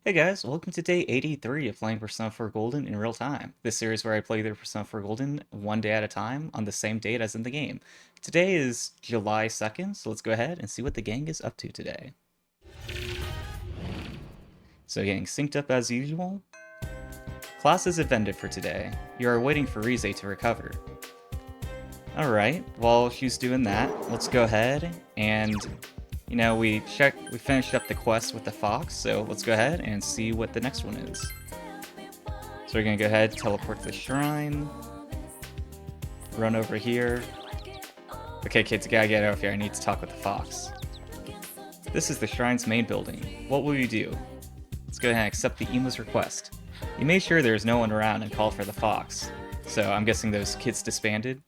Hey guys, welcome to day 83 of playing Persona 4 Golden in real time. This series where I play the Persona 4 Golden one day at a time on the same date as in the game. Today is July 2nd, so let's go ahead and see what the gang is up to today. So getting synced up as usual. Classes have ended for today. You are waiting for Rize to recover. Alright, while she's doing that, let's go ahead and we finished up the quest with the fox, so let's go ahead and see what the next one is. So we're gonna go ahead, teleport to the shrine, run over here. Okay, kids, gotta get over here. I need to talk with the fox. This is the shrine's main building. What will you do? Let's go ahead and accept the Ima's request. You made sure there is no one around and called for the fox. So I'm guessing those kids disbanded.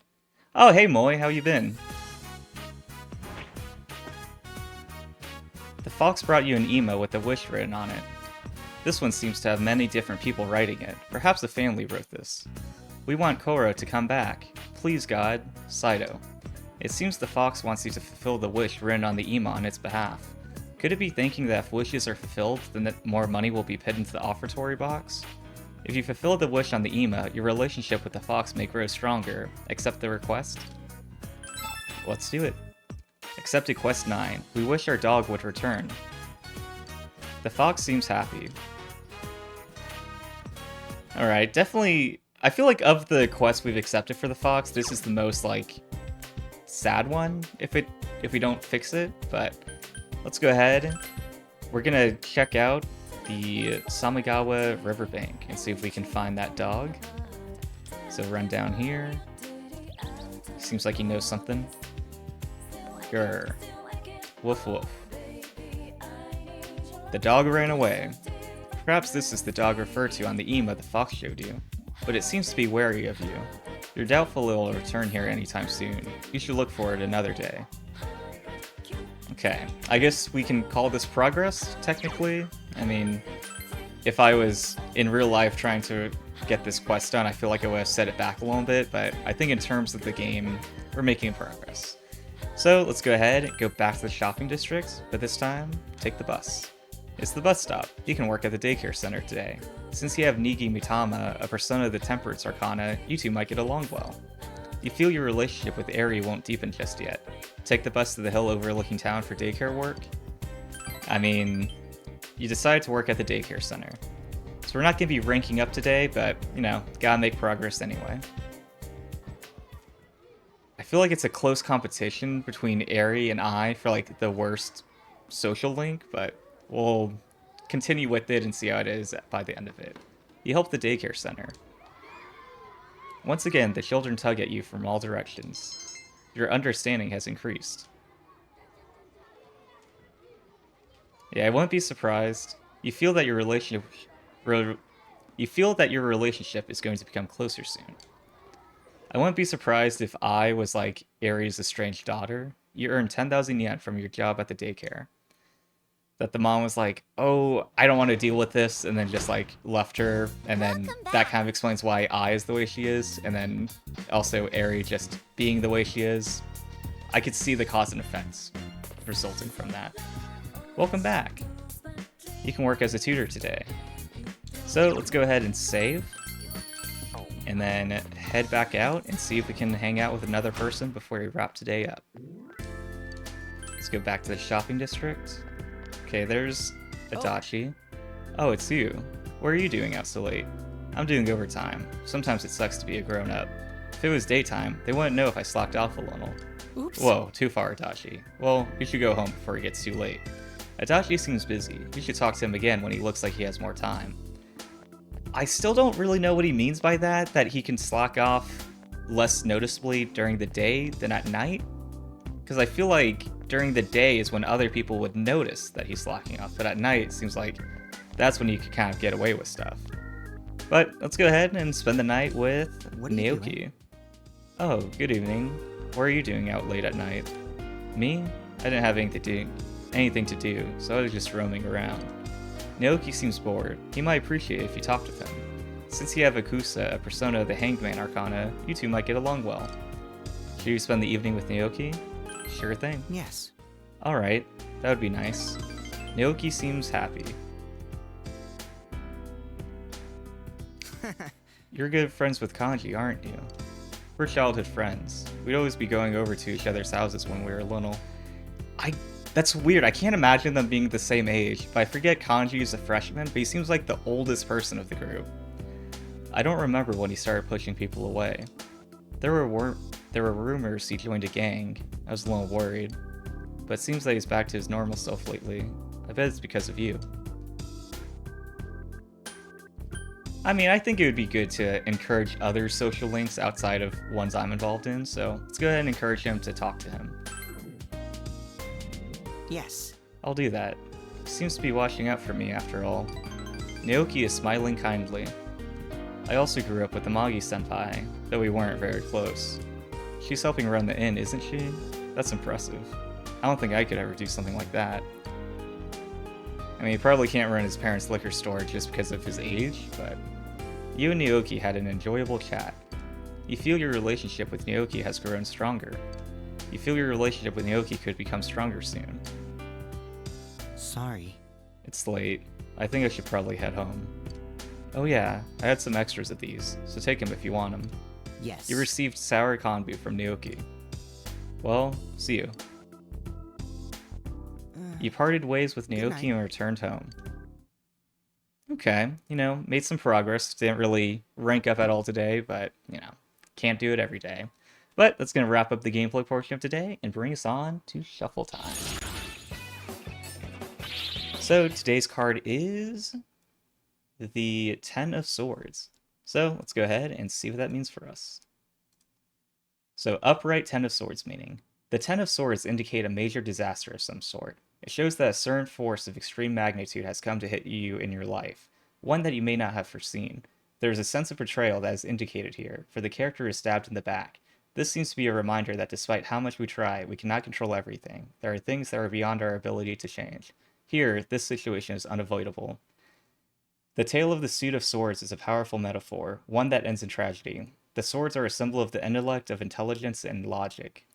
Oh, hey Moy, how you been? The fox brought you an emo with a wish written on it. This one seems to have many different people writing it. Perhaps a family wrote this. We want Koro to come back. Please, God, Saito. It seems the fox wants you to fulfill the wish written on the emo on its behalf. Could it be thinking that if wishes are fulfilled, then that more money will be put into the offertory box? If you fulfill the wish on the emo, your relationship with the fox may grow stronger. Accept the request? Let's do it. Accepted quest 9. We wish our dog would return. The fox seems happy. Alright, definitely. I feel like of the quests we've accepted for the fox, this is the most like sad one if we don't fix it, but let's go ahead. We're gonna check out the Samigawa riverbank and see if we can find that dog. So run down here. Seems like he knows something. Grr. Woof woof. The dog ran away. Perhaps this is the dog referred to on the emo the fox showed you, but it seems to be wary of you. You're doubtful it will return here anytime soon. You should look for it another day. Okay, I guess we can call this progress, technically. I mean, if I was in real life trying to get this quest done, I feel like I would have set it back a little bit, but I think in terms of the game, we're making progress. So let's go ahead and go back to the shopping district, but this time, take the bus. It's the bus stop. You can work at the daycare center today. Since you have Nigi Mitama, a persona of the Temperance Arcana, you two might get along well. You feel your relationship with Eri won't deepen just yet. Take the bus to the hill overlooking town for daycare work? I mean, you decided to work at the daycare center. So we're not going to be ranking up today, but, gotta make progress anyway. I feel like it's a close competition between Eri and I for, like, the worst social link, but we'll continue with it and see how it is by the end of it. You help the daycare center. Once again, the children tug at you from all directions. Your understanding has increased. Yeah, I wouldn't be surprised. You feel that your relationship is going to become closer soon. I wouldn't be surprised if I was like Eri's estranged daughter. You earn 10,000 yen from your job at the daycare. That the mom was like, oh, I don't want to deal with this, and then just like left her, and then that kind of explains why I is the way she is, and then also Eri just being the way she is. I could see the cause and effects resulting from that. Welcome back. You can work as a tutor today. So let's go ahead and save, and then head back out and see if we can hang out with another person before we wrap today up. Let's go back to the shopping district. Okay, there's Adachi. Oh, it's you. What are you doing out so late? I'm doing overtime. Sometimes it sucks to be a grown-up. If it was daytime, they wouldn't know if I slacked off a little. Oops. Whoa, too far, Adachi. Well, you should go home before it gets too late. Adachi seems busy. You should talk to him again when he looks like he has more time. I still don't really know what he means by that he can slack off less noticeably during the day than at night. Because I feel like during the day is when other people would notice that he's slacking off, but at night it seems like that's when you could kind of get away with stuff. But let's go ahead and spend the night with Naoki. Oh, good evening. What are you doing out late at night? Me? I didn't have anything to do, so I was just roaming around. Naoki seems bored. He might appreciate it if you talked with him. Since you have Akusa, a persona of the Hangman Arcana, you two might get along well. Should you spend the evening with Naoki? Sure thing. Yes. Alright, that would be nice. Naoki seems happy. You're good friends with Kanji, aren't you? We're childhood friends. We'd always be going over to each other's houses when we were little. I That's weird. I can't imagine them being the same age, but I forget Kanji is a freshman, but he seems like the oldest person of the group. I don't remember when he started pushing people away. There were rumors he joined a gang. I was a little worried, but it seems that he's back to his normal self lately. I bet it's because of you. I mean, I think it would be good to encourage other social links outside of ones I'm involved in, so let's go ahead and encourage him to talk to him. Yes. I'll do that. He seems to be watching out for me after all. Naoki is smiling kindly. I also grew up with the Magi-senpai, though we weren't very close. She's helping run the inn, isn't she? That's impressive. I don't think I could ever do something like that. I mean, he probably can't run his parents' liquor store just because of his age, but... You and Naoki had an enjoyable chat. You feel your relationship with Naoki has grown stronger. You feel your relationship with Naoki could become stronger soon. Sorry. It's late. I think I should probably head home. Oh yeah, I had some extras of these, so take them if you want them. Yes. You received sour konbu from Naoki. Well, see you. You parted ways with Naoki and returned home. Okay, made some progress. Didn't really rank up at all today, but, can't do it every day. But that's going to wrap up the gameplay portion of today and bring us on to shuffle time. So today's card is the Ten of Swords. So let's go ahead and see what that means for us. So upright Ten of Swords meaning. The Ten of Swords indicate a major disaster of some sort. It shows that a certain force of extreme magnitude has come to hit you in your life, one that you may not have foreseen. There is a sense of betrayal that is indicated here, for the character is stabbed in the back. This seems to be a reminder that despite how much we try, we cannot control everything. There are things that are beyond our ability to change. Here, this situation is unavoidable. The tale of the suit of swords is a powerful metaphor, one that ends in tragedy. The swords are a symbol of the intellect, of intelligence, and logic.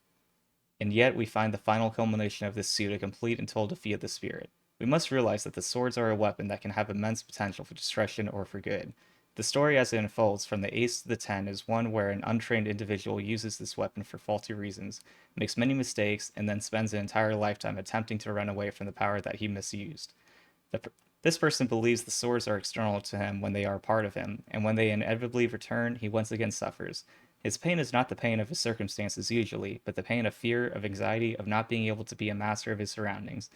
And yet we find the final culmination of this suit a complete and total defeat of the spirit. We must realize that the swords are a weapon that can have immense potential for destruction or for good. The story as it unfolds from the ace to the 10 is one where an untrained individual uses this weapon for faulty reasons, makes many mistakes, and then spends an entire lifetime attempting to run away from the power that he misused. This person believes the swords are external to him when they are part of him, and when they inevitably return, he once again suffers. His pain is not the pain of his circumstances usually, but the pain of fear, of anxiety, of not being able to be a master of his surroundings.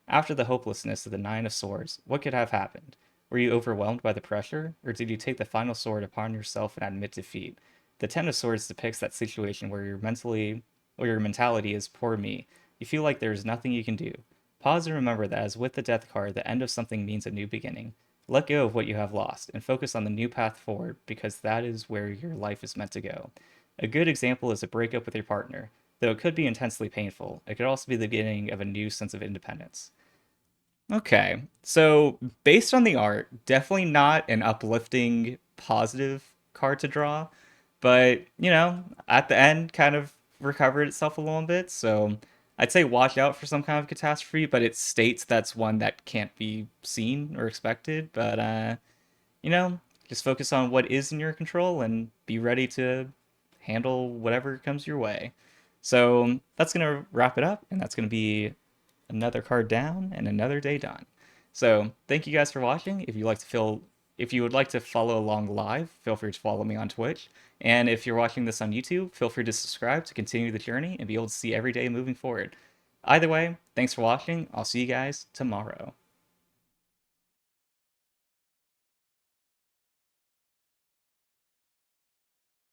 After the hopelessness of the Nine of Swords, what could have happened? Were you overwhelmed by the pressure, or did you take the final sword upon yourself and admit defeat? The Ten of Swords depicts that situation where your mentality is poor me. You feel like there is nothing you can do. Pause and remember that as with the Death card, the end of something means a new beginning. Let go of what you have lost and focus on the new path forward because that is where your life is meant to go. A good example is a breakup with your partner. Though it could be intensely painful, it could also be the beginning of a new sense of independence. Okay, so based on the art, definitely not an uplifting, positive card to draw, but, at the end, kind of recovered itself a little bit, so I'd say watch out for some kind of catastrophe, but it states that's one that can't be seen or expected, but, just focus on what is in your control and be ready to handle whatever comes your way. So that's going to wrap it up, and that's going to be another card down and another day done. So thank you guys for watching. If you would like to follow along live, feel free to follow me on Twitch. And if you're watching this on YouTube, feel free to subscribe to continue the journey and be able to see every day moving forward. Either way, thanks for watching. I'll see you guys tomorrow.